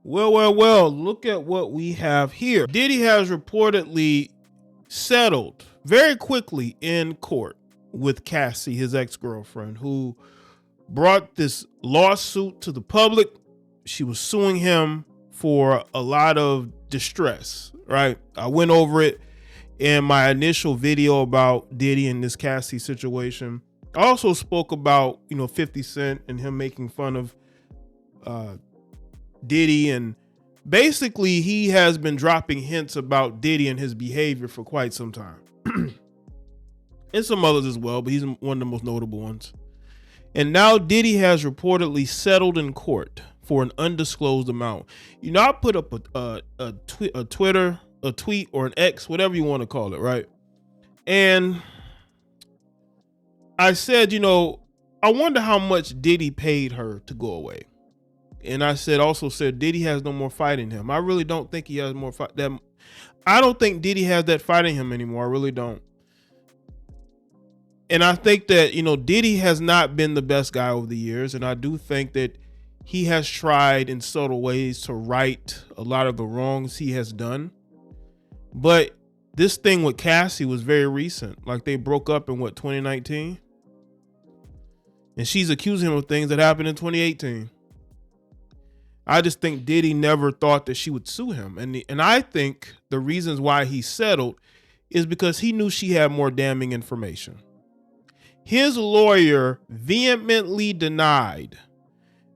Well, look at what we have here. Diddy has reportedly settled very quickly in court with Cassie, his ex-girlfriend, who brought this lawsuit to the public. She was suing him for a lot of distress, right? I went over it in my initial video about Diddy and this Cassie situation. I also spoke about, 50 Cent and him making fun of Diddy, and basically he has been dropping hints about Diddy and his behavior for quite some time. And some others as well, but he's one of the most notable ones. And now Diddy has reportedly settled in court for an undisclosed amount. I put up a tweet or an X, whatever you want to call it, right? And I said, I wonder how much Diddy paid her to go away. And I also said Diddy has no more fight in him. I really don't think he has more fight. I don't think Diddy has that fight in him anymore. I really don't. And I think that, Diddy has not been the best guy over the years. And I do think that he has tried in subtle ways to right a lot of the wrongs he has done. But this thing with Cassie was very recent. Like, they broke up in 2019? And she's accusing him of things that happened in 2018. I just think Diddy never thought that she would sue him. And I think the reasons why he settled is because he knew she had more damning information. His lawyer vehemently denied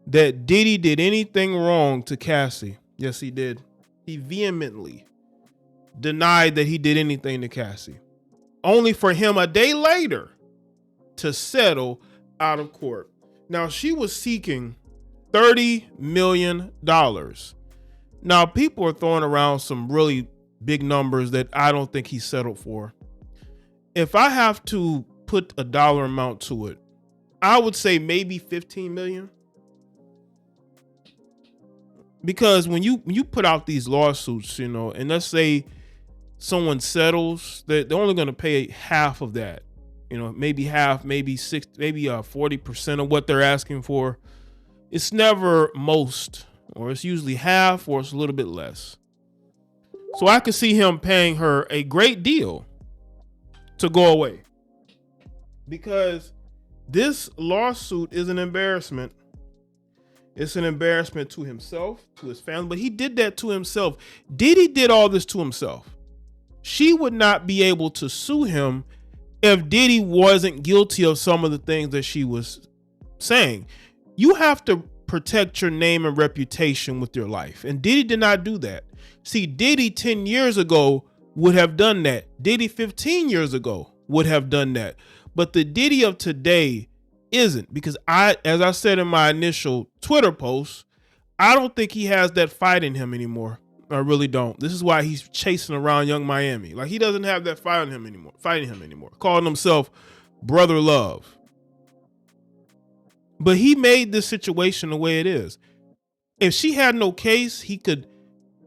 that Diddy did anything wrong to Cassie. Yes, he did. He vehemently denied that he did anything to Cassie, only for him a day later to settle out of court. Now, she was seeking $30 million. Now, people are throwing around some really big numbers that I don't think he settled for. If I have to put a dollar amount to it, I would say maybe 15 million. Because when you put out these lawsuits, and let's say someone settles, they're only going to pay half of that. Maybe half, maybe 40% of what they're asking for. It's never most, or it's usually half, or it's a little bit less. So I could see him paying her a great deal to go away, because this lawsuit is an embarrassment. It's an embarrassment to himself, to his family, but he did that to himself. Diddy did all this to himself. She would not be able to sue him if Diddy wasn't guilty of some of the things that she was saying. You have to protect your name and reputation with your life. And Diddy did not do that. See, Diddy 10 years ago would have done that. Diddy 15 years ago would have done that. But the Diddy of today isn't, because as I said in my initial Twitter post, I don't think he has that fight in him anymore. I really don't. This is why he's chasing around Young Miami. Like, he doesn't have that fight in him anymore. Calling himself Brother Love. But he made this situation the way it is. If she had no case, he could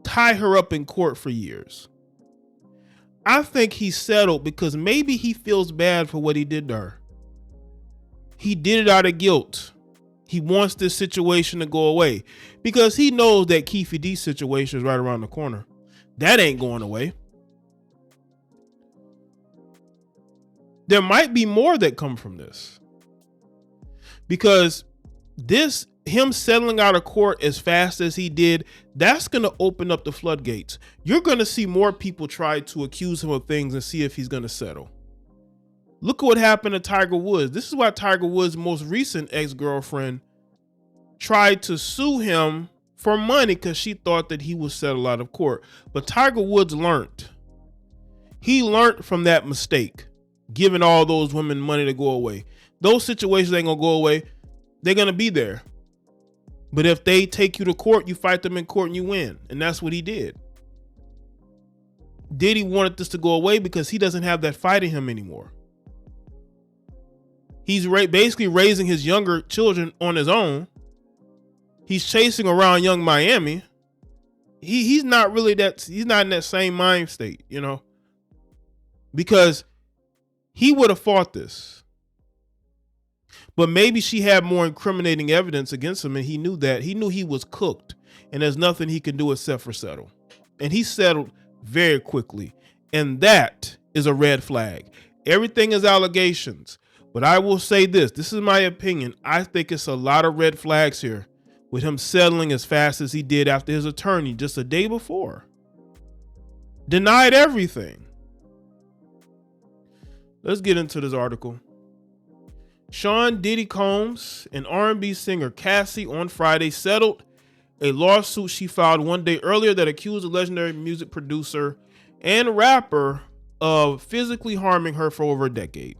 tie her up in court for years. I think he settled because maybe he feels bad for what he did to her. He did it out of guilt. He wants this situation to go away because he knows that Keefe D's situation is right around the corner. That ain't going away. There might be more that come from this, because him settling out of court as fast as he did, that's going to open up the floodgates. You're going to see more people try to accuse him of things and see if he's going to settle. Look at what happened to Tiger Woods. This is why Tiger Woods' most recent ex-girlfriend tried to sue him for money, because she thought that he would settle out of court. But Tiger Woods learned. He learned from that mistake, giving all those women money to go away. Those situations ain't going to go away. They're going to be there. But if they take you to court, you fight them in court and you win. And that's what he did. Diddy wanted this to go away because he doesn't have that fight in him anymore. He's basically raising his younger children on his own. He's chasing around Young Miami. He's not really he's not in that same mind state, because he would have fought this. But maybe she had more incriminating evidence against him, and he knew that. He knew he was cooked. and there's nothing he can do except for settle. And he settled very quickly, and that is a red flag. Everything is allegations, but I will say this is my opinion. I think it's a lot of red flags here with him settling as fast as he did after his attorney just a day before denied everything. Let's get into this article. Sean Diddy Combs and R&B singer Cassie on Friday settled a lawsuit she filed one day earlier that accused the legendary music producer and rapper of physically harming her for over a decade.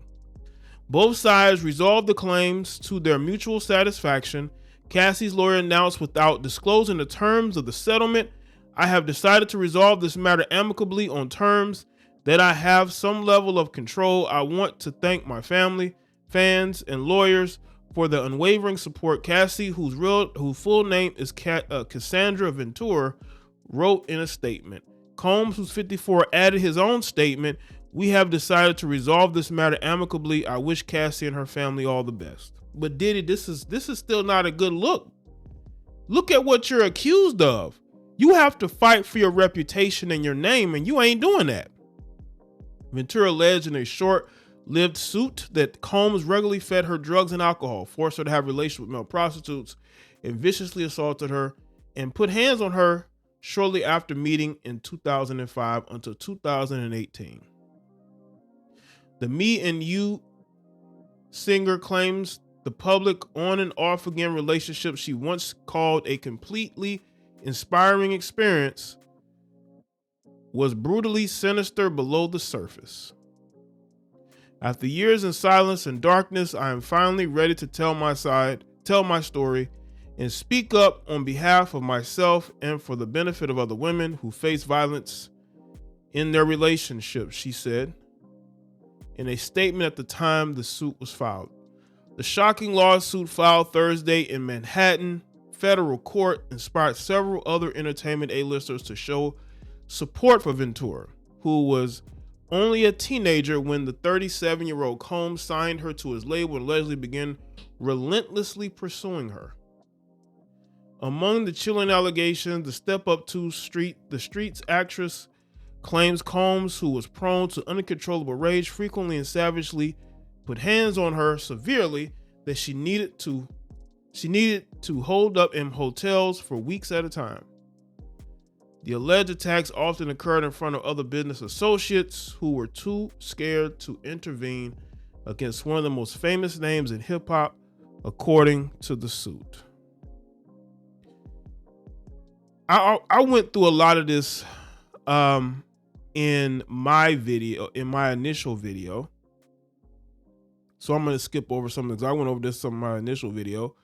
Both sides resolved the claims to their mutual satisfaction. Cassie's lawyer announced without disclosing the terms of the settlement, "I have decided to resolve this matter amicably on terms that I have some level of control. I want to thank my family, fans, and lawyers for the unwavering support." Cassie, whose full name is Cassie Ventura, wrote in a statement. Combs, who's 54, added his own statement, "We have decided to resolve this matter amicably. I wish Cassie and her family all the best." But Diddy, this is still not a good look. Look at what you're accused of. You have to fight for your reputation and your name, and you ain't doing that. Ventura alleged in a short-lived suit that Combs regularly fed her drugs and alcohol, forced her to have relations with male prostitutes, and viciously assaulted her and put hands on her shortly after meeting in 2005 until 2018. The Me and You singer claims the public on and off again relationship she once called a completely inspiring experience was brutally sinister below the surface. After years in silence and darkness, I am finally ready to tell my story, and speak up on behalf of myself and for the benefit of other women who face violence in their relationships, she said in a statement at the time the suit was filed. The shocking lawsuit filed Thursday in Manhattan federal court inspired several other entertainment A-listers to show support for Ventura, who was only a teenager when the 37-year-old Combs signed her to his label and allegedly began relentlessly pursuing her. Among the chilling allegations, the Step Up to the Streets actress claims Combs, who was prone to uncontrollable rage, frequently and savagely put hands on her severely that she needed to hold up in hotels for weeks at a time. The alleged attacks often occurred in front of other business associates who were too scared to intervene against one of the most famous names in hip-hop, according to the suit. I went through a lot of this in my initial video. So I'm going to skip over some of this. I went over this in my initial video.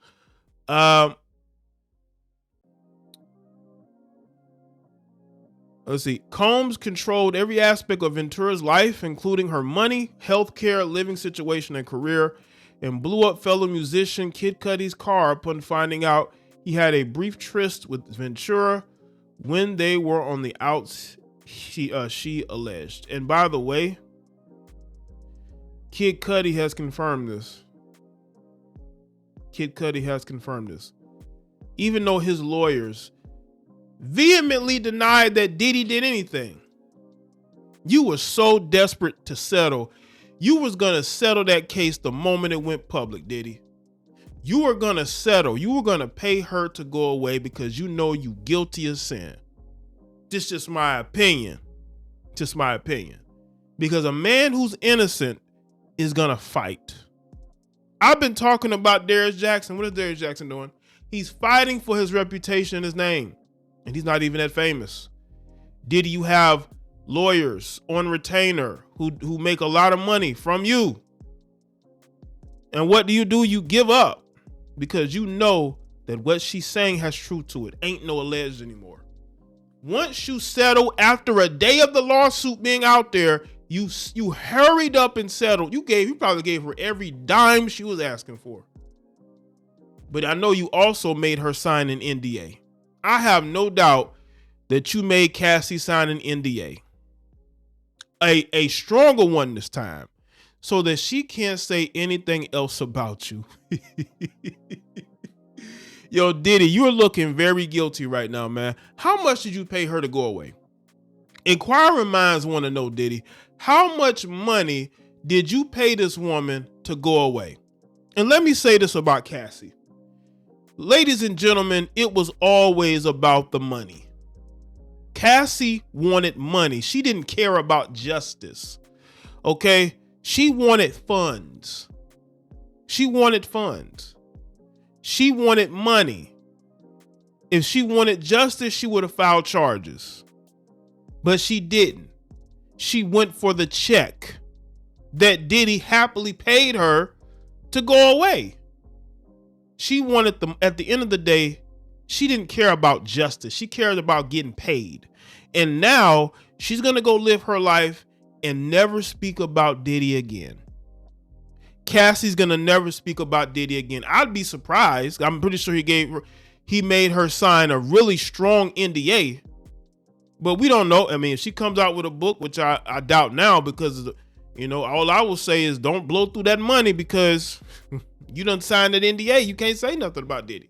Let's see. Combs controlled every aspect of Ventura's life, including her money, healthcare, living situation, and career, and blew up fellow musician Kid Cudi's car upon finding out he had a brief tryst with Ventura when they were on the outs, she alleged. And by the way, Kid Cudi has confirmed this. Even though his lawyers vehemently denied that Diddy did anything. You were so desperate to settle. You was going to settle that case the moment it went public, Diddy. You were going to settle. You were going to pay her to go away because you know you guilty of sin. This is just my opinion. Because a man who's innocent is going to fight. I've been talking about Darius Jackson. What is Darius Jackson doing? He's fighting for his reputation and his name. And he's not even that famous. Diddy, you have lawyers on retainer who make a lot of money from you. And what do? You give up because you know that what she's saying has truth to it. Ain't no alleged anymore. Once you settle after a day of the lawsuit being out there, you hurried up and settled. You probably gave her every dime she was asking for. But I know you also made her sign an NDA. I have no doubt that you made Cassie sign an NDA. A stronger one this time, so that she can't say anything else about you. Yo, Diddy, you're looking very guilty right now, man. How much did you pay her to go away? Inquiring minds want to know, Diddy, how much money did you pay this woman to go away? And let me say this about Cassie. Ladies and gentlemen, it was always about the money. Cassie wanted money. She didn't care about justice. Okay? She wanted funds. She wanted funds. She wanted money. If she wanted justice, she would have filed charges. But she didn't. She went for the check that Diddy happily paid her to go away. She wanted them. At the end of the day, she didn't care about justice. She cared about getting paid. And now she's going to go live her life and never speak about Diddy again. Cassie's going to never speak about Diddy again. I'd be surprised. I'm pretty sure he made her sign a really strong NDA. But we don't know. I mean, if she comes out with a book, which I doubt now, because, all I will say is don't blow through that money, because you done signed an NDA. You can't say nothing about Diddy.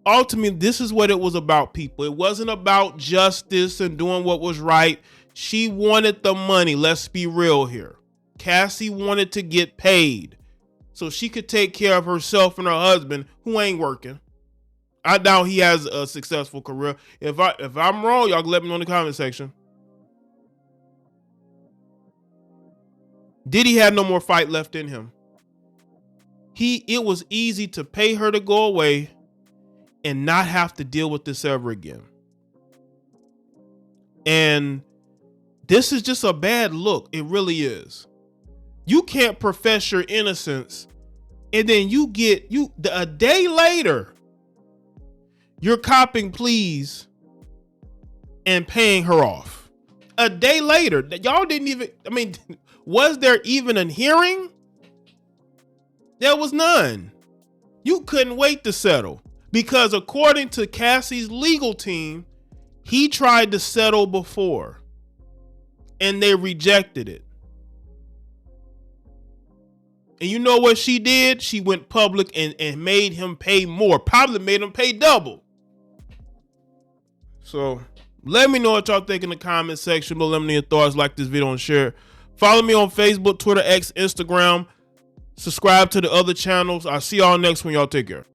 Ultimately, this is what it was about, people. It wasn't about justice and doing what was right. She wanted the money. Let's be real here. Cassie wanted to get paid so she could take care of herself and her husband, who ain't working. I doubt he has a successful career. If I'm wrong, y'all can let me know in the comment section. Diddy had no more fight left in him. It was easy to pay her to go away and not have to deal with this ever again. And this is just a bad look. It really is. You can't profess your innocence, and then a day later, you're copping pleas and paying her off. A day later, y'all didn't even, was there even a hearing? There was none. You couldn't wait to settle, because according to Cassie's legal team, he tried to settle before and they rejected it. And you know what she did? She went public and made him pay more, probably made him pay double. So let me know what y'all think in the comment section below. Let me know your thoughts. Like this video and share. Follow me on Facebook, Twitter, X, Instagram. Subscribe to the other channels. I'll see y'all next one. Y'all take care.